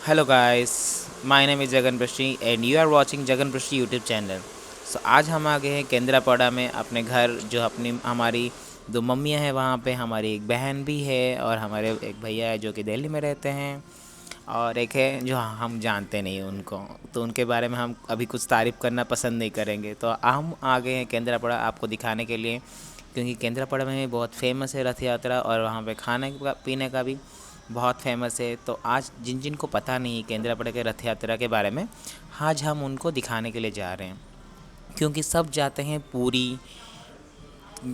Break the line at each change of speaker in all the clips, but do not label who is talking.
Hello guys, my name is Jagan Prashi and you are watching Jagan Prashi YouTube channel. So आज हम आ गए हैं केंद्रापड़ा में अपने घर, जो अपनी हमारी दो मम्मियाँ हैं वहाँ पे, हमारी एक बहन भी है और हमारे एक भैया है जो कि दिल्ली में रहते हैं, और एक है जो हम जानते नहीं उनको, तो उनके बारे में हम अभी कुछ तारीफ़ करना पसंद नहीं करेंगे। तो हम आ गए हैं केंद्रापड़ा आपको दिखाने के लिए, क्योंकि केंद्रापड़ा में बहुत फेमस है रथ यात्रा, और वहाँ पे खाने पीने का भी बहुत फेमस है। तो आज जिन जिन को पता नहीं है केंद्रापड़ा के रथ यात्रा के बारे में, आज हम उनको दिखाने के लिए जा रहे हैं, क्योंकि सब जाते हैं पुरी,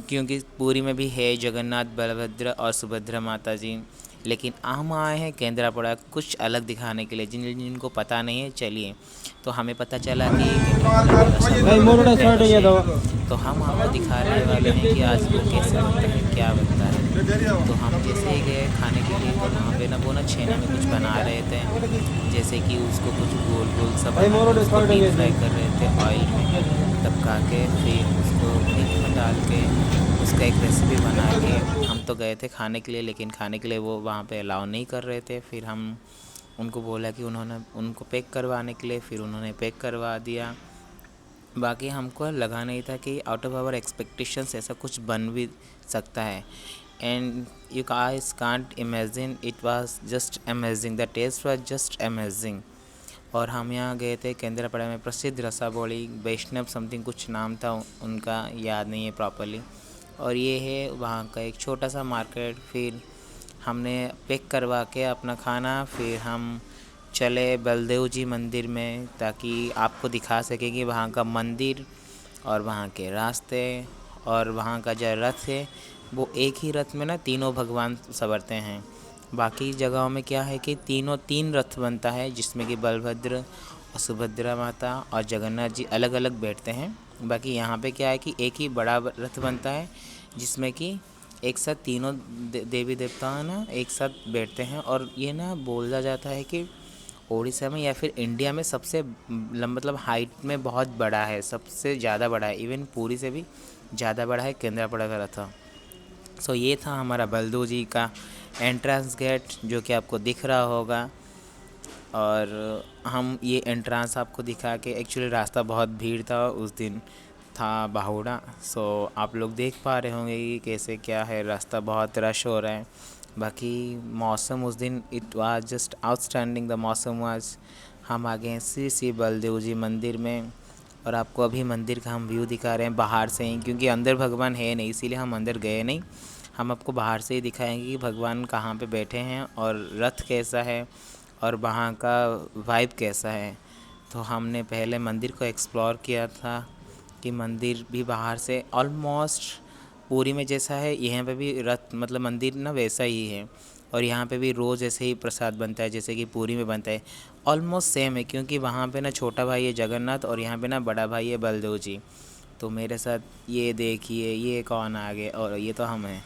क्योंकि पुरी में भी है जगन्नाथ, बलभद्र और सुभद्रा माता जी। लेकिन हम आए हैं केंद्रापड़ा कुछ अलग दिखाने के लिए, जिन जिनको पता नहीं है। चलिए, तो हमें पता चला कि केंद्रापड़ा में रसम फेमस है, तो हम आपको दिखाने वाले हैं कि आज वो कैसे बनता है, क्या बनता है। तो हम जैसे ही गए खाने के लिए, तो वहाँ पे ना वो ना छेना में कुछ बना रहे थे, जैसे कि उसको कुछ गोल गोल सा बना के उसको डीप फ्राई कर रहे थे ऑयल में टपका के, फिर उसको मिल्क में डाल के उसका एक रेसिपी बना के। हम तो गए थे खाने के लिए, लेकिन खाने के लिए वो वहाँ पे अलाउ नहीं कर रहे थे। फिर हम उनको बोला कि उन्होंने उनको पैक करवाने के लिए, फिर उन्होंने पैक करवा दिया। बाकी हमको लगा नहीं था कि आउट ऑफ आवर एक्सपेक्टेशंस ऐसा कुछ बन भी सकता है। And you guys can't imagine, it was just amazing, the taste was just amazing. और हम यहाँ गए थे केंद्रापड़ा में प्रसिद्ध रसाबोली, वैष्णव समथिंग कुछ नाम था उनका, याद नहीं है प्रॉपरली। और ये है वहाँ का एक छोटा सा मार्केट। फिर हमने पैक करवा के अपना खाना, फिर हम चले बलदेव जी मंदिर में, ताकि आपको दिखा सके कि वहाँ का मंदिर और वहाँ के रास्ते और वहाँ का जो रथ है, वो एक ही रथ में ना तीनों भगवान संवरते हैं। बाकी जगहों में क्या है कि तीन रथ बनता है, जिसमें कि बलभद्र और सुभद्रा माता और जगन्नाथ जी अलग अलग बैठते हैं। बाकी यहाँ पे क्या है कि एक ही बड़ा रथ बनता है, जिसमें कि एक साथ तीनों देवी देवता ना एक साथ बैठते हैं। और ये ना बोला जाता है कि उड़ीसा में या फिर इंडिया में सबसे मतलब हाइट में बहुत बड़ा है, सबसे ज़्यादा बड़ा है, इवन पुरी से भी ज़्यादा बड़ा है केंद्रापड़ा का रथ। सो ये था हमारा बलदू जी का एंट्रेंस गेट, जो कि आपको दिख रहा होगा। और हम ये एंट्रेंस आपको दिखा के, एक्चुअली रास्ता बहुत भीड़ था उस दिन, था बाहुड़ा। सो आप लोग देख पा रहे होंगे कि कैसे क्या है, रास्ता बहुत रश हो रहा है। बाकी मौसम उस दिन it was just outstanding, the मौसम वाज। हम आ गए हैं श्री बलदेव जी मंदिर में, और आपको अभी मंदिर का हम व्यू दिखा रहे हैं बाहर से ही, क्योंकि अंदर भगवान है नहीं, इसीलिए हम अंदर गए नहीं। हम आपको बाहर से ही दिखाएंगे कि भगवान कहाँ पे बैठे हैं और रथ कैसा है और वहाँ का वाइब कैसा है। तो हमने पहले मंदिर को एक्सप्लोर किया था, कि मंदिर भी बाहर से ऑलमोस्ट पुरी में जैसा है, यहाँ पे भी रथ मतलब मंदिर ना वैसा ही है। और यहाँ पे भी रोज़ ऐसे ही प्रसाद बनता है जैसे कि पुरी में बनता है, ऑलमोस्ट सेम है। क्योंकि वहाँ पे ना छोटा भाई है जगन्नाथ और यहाँ पे ना बड़ा भाई है बलदेव जी। तो मेरे साथ ये देखिए, ये कौन आ गए, और ये तो हम हैं।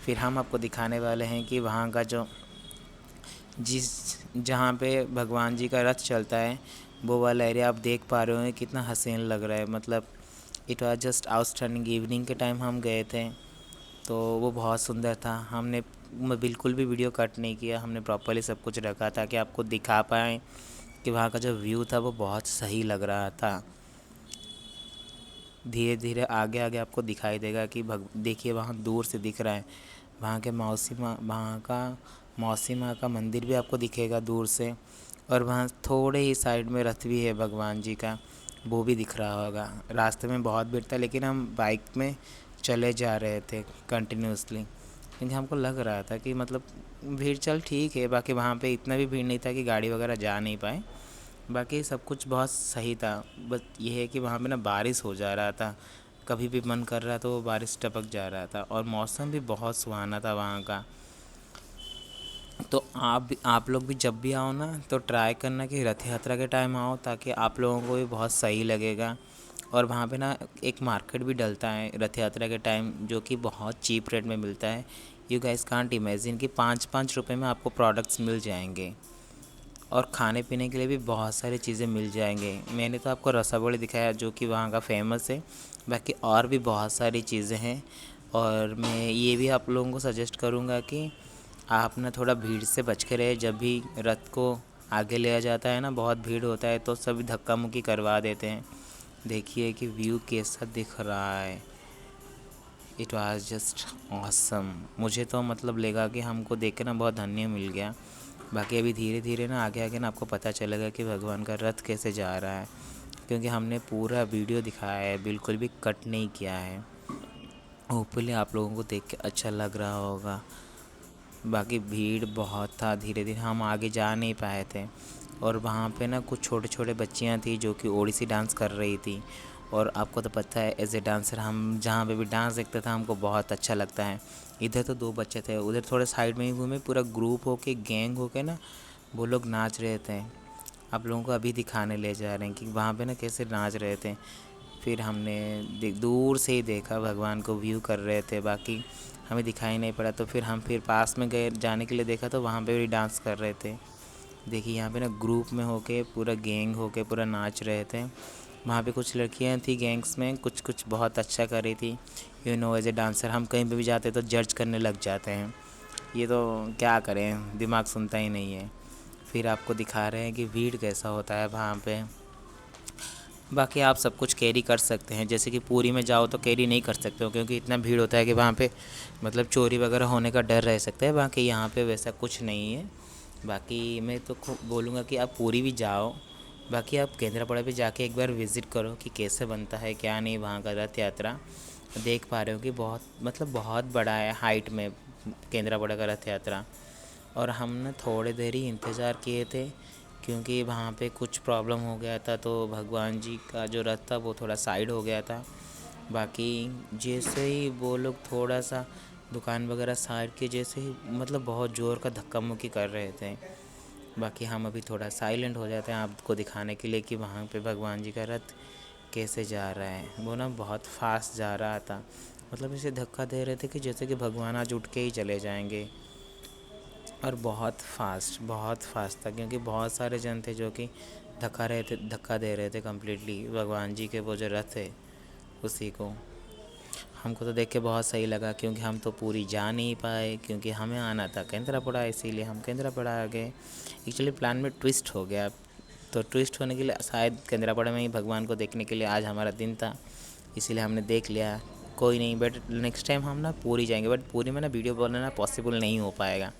फिर हम आपको दिखाने वाले हैं कि वहाँ का जो जिस जहाँ पे भगवान जी का रथ चलता है, वो वाला एरिया आप देख पा रहे हो कितना हसीन लग रहा है। मतलब it was just outstanding. Evening के टाइम हम गए थे, तो वो बहुत सुंदर था। हमने बिल्कुल भी वीडियो कट नहीं किया, हमने प्रॉपरली सब कुछ रखा था कि आपको दिखा पाएँ कि वहाँ का जो व्यू था वो बहुत सही लग रहा था। धीरे धीरे आगे आगे आपको दिखाई देगा कि देखिए वहाँ दूर से दिख रहा है, वहाँ के वहाँ का मौसी माँ का मंदिर भी आपको दिखेगा दूर से। और वहाँ थोड़े ही साइड में रथ भी है भगवान जी का, वो भी दिख रहा होगा। रास्ते में बहुत भीड़ था, लेकिन हम बाइक में चले जा रहे थे कंटिन्यूसली, क्योंकि हमको लग रहा था कि मतलब भीड़ चल ठीक है। बाकी वहाँ पे इतना भी भीड़ नहीं था कि गाड़ी वगैरह जा नहीं पाए। बाकी सब कुछ बहुत सही था। बस ये है कि वहाँ पे ना बारिश हो जा रहा था, कभी भी मन कर रहा था वो बारिश टपक जा रहा था, और मौसम भी बहुत सुहाना था वहाँ का। तो आप लोग भी जब भी आओ ना, तो ट्राई करना कि रथ यात्रा के टाइम आओ, ताकि आप लोगों को भी बहुत सही लगेगा। और वहाँ पे ना एक मार्केट भी डलता है रथ यात्रा के टाइम, जो कि बहुत चीप रेट में मिलता है। यू गाइस कांट इमेजिन कि 5-5 रुपये में आपको प्रोडक्ट्स मिल जाएंगे, और खाने पीने के लिए भी बहुत सारी चीज़ें मिल जाएंगे। मैंने तो आपको रसाबली दिखाया जो कि वहाँ का फेमस है, बाकी और भी बहुत सारी चीज़ें हैं। और मैं ये भी आप लोगों को सजेस्ट करूँगा कि आप ना थोड़ा भीड़ से बच के रहे जब भी रथ को आगे लिया जाता है ना, बहुत भीड़ होता है तो सभी धक्का मुक्की करवा देते हैं। देखिए कि व्यू कैसा दिख रहा है। It was just awesome. मुझे तो मतलब लगा कि हमको देख के ना बहुत धन्य मिल गया। बाकी अभी धीरे धीरे ना आगे आगे ना आपको पता चलेगा कि भगवान का रथ कैसे जा रहा है, क्योंकि हमने पूरा वीडियो दिखाया है, बिल्कुल भी कट नहीं किया है। होपफुली आप लोगों को देख के अच्छा लग रहा होगा। बाकी भीड़ बहुत था, धीरे धीरे हम आगे जा नहीं पाए थे। और वहाँ पे ना कुछ छोटे छोटे बच्चियाँ थी जो कि ओडिसी डांस कर रही थी। और आपको तो पता है एज ए डांसर हम जहाँ पे भी डांस देखते थे हमको बहुत अच्छा लगता है। इधर तो 2 बच्चे थे, उधर थोड़े साइड में ही घूमे, पूरा ग्रुप होके गैंग होके ना वो लोग नाच रहे थे। आप लोगों को अभी दिखाने ले जा रहे हैं कि वहाँ पे ना कैसे नाच रहे थे। फिर हमने दूर से ही देखा, भगवान को व्यू कर रहे थे, बाकी हमें दिखाई नहीं पड़ा। तो फिर हम पास में गए जाने के लिए, देखा तो वहाँ पे भी डांस कर रहे थे। देखिए यहाँ पे ना ग्रुप में होके पूरा गैंग होके पूरा नाच रहे थे। वहाँ पे कुछ लड़कियाँ थी गैंग्स में, कुछ कुछ बहुत अच्छा कर रही थी। एज ए डांसर हम कहीं पे भी जाते तो जज करने लग जाते हैं। ये तो क्या करें, दिमाग सुनता ही नहीं है। फिर आपको दिखा रहे हैं कि भीड़ कैसा होता है वहाँ पे। बाकी आप सब कुछ कैरी कर सकते हैं, जैसे कि पुरी में जाओ तो कैरी नहीं कर सकते हो, क्योंकि इतना भीड़ होता है कि वहाँ पे मतलब चोरी वगैरह होने का डर रह सकता है। बाकी यहाँ पे वैसा कुछ नहीं है। बाकी मैं तो बोलूँगा कि आप पुरी भी जाओ। बाकी आप केंद्रापड़ा पे जाके एक बार विज़िट करो कि कैसे बनता है क्या नहीं वहाँ का रथ यात्रा। देख पा रहे हो कि बहुत मतलब बहुत बड़ा है हाइट में केंद्रापड़ा का रथ यात्रा। और हम ना थोड़े देर ही इंतज़ार किए थे, क्योंकि वहाँ पे कुछ प्रॉब्लम हो गया था, तो भगवान जी का जो रथ था वो थोड़ा साइड हो गया था। बाकी जैसे ही वो लोग थोड़ा सा दुकान वगैरह साइड के, जैसे ही मतलब बहुत ज़ोर का धक्का मुक्की कर रहे थे। बाकी हम अभी थोड़ा साइलेंट हो जाते हैं आपको दिखाने के लिए कि वहाँ पे भगवान जी का रथ कैसे जा रहा है। वो ना बहुत फास्ट जा रहा था, मतलब इसे धक्का दे रहे थे कि जैसे कि भगवान आज उठ के ही चले जाएंगे। और बहुत फास्ट था, क्योंकि बहुत सारे जन थे जो कि धक्का दे रहे थे कम्प्लीटली भगवान जी के वो जो रथ है उसी को। हमको तो देख के बहुत सही लगा, क्योंकि हम तो पूरी जा नहीं पाए, क्योंकि हमें आना था केंद्रापड़ा, इसीलिए हम केंद्रापड़ा आ गए। एक्चुअली प्लान में ट्विस्ट हो गया, तो ट्विस्ट होने के लिए शायद केंद्रापड़ा में ही भगवान को देखने के लिए आज हमारा दिन था, इसीलिए हमने देख लिया। कोई नहीं, बट नेक्स्ट टाइम हम ना पूरी जाएंगे, बट पूरी में ना वीडियो बनाना पॉसिबल नहीं हो पाएगा,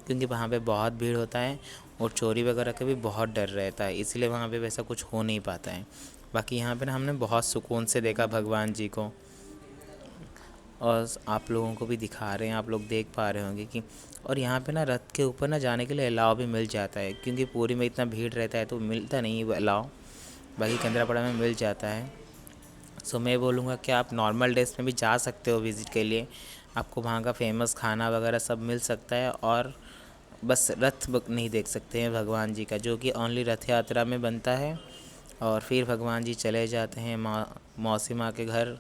क्योंकि वहाँ पे बहुत भीड़ होता है और चोरी वगैरह का भी बहुत डर रहता है, इसीलिए वहाँ पे वैसा कुछ हो नहीं पाता है। बाकी यहाँ पे ना हमने बहुत सुकून से देखा भगवान जी को, और आप लोगों को भी दिखा रहे हैं, आप लोग देख पा रहे होंगे कि। और यहाँ पे ना रथ के ऊपर ना जाने के लिए अलाव भी मिल जाता है, क्योंकि पूरी में इतना भीड़ रहता है तो मिलता नहीं है वो अलाव। बाकी केंद्रापड़ा में मिल जाता है। सो मैं बोलूँगा कि आप नॉर्मल डेज में भी जा सकते हो विज़िट के लिए। आपको वहाँ का फेमस खाना वगैरह सब मिल सकता है, और बस रथ नहीं देख सकते हैं भगवान जी का, जो कि ओनली रथ यात्रा में बनता है। और फिर भगवान जी चले जाते हैं मौसी माँ के घर,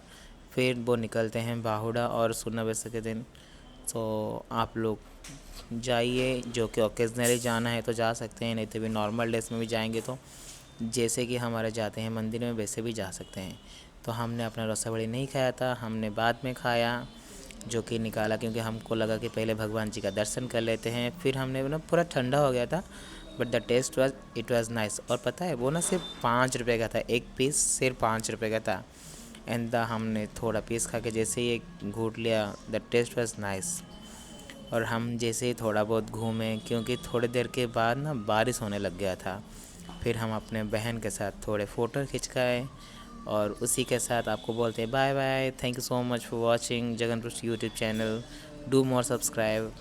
फिर वो निकलते हैं बाहुड़ा और सुन्नाबेसा के दिन। तो आप लोग जाइए, जो कि ओकेजनली जाना है तो जा सकते हैं, नहीं तो भी नॉर्मल डेज में भी जाएंगे तो जैसे कि हमारे जाते हैं मंदिर में वैसे भी जा सकते हैं। तो हमने अपना रसोड़ी नहीं खाया था, हमने बाद में खाया, जो कि निकाला, क्योंकि हमको लगा कि पहले भगवान जी का दर्शन कर लेते हैं। फिर हमने ना पूरा ठंडा हो गया था, but the taste it was nice. और पता है वो ना सिर्फ 5 रुपये का था, एक पीस सिर्फ 5 रुपये का था। एंड हमने थोड़ा पीस खा के जैसे ही एक घूट लिया, द टेस्ट वाज नाइस। और हम जैसे ही थोड़ा बहुत घूमे, क्योंकि थोड़ी देर के बाद ना बारिश होने लग गया था। फिर हम अपने बहन के साथ थोड़े फ़ोटो खिंचवाए, और उसी के साथ आपको बोलते हैं bye bye. Thank you so much for watching Jagan पृष्ठ YouTube channel. Do more subscribe.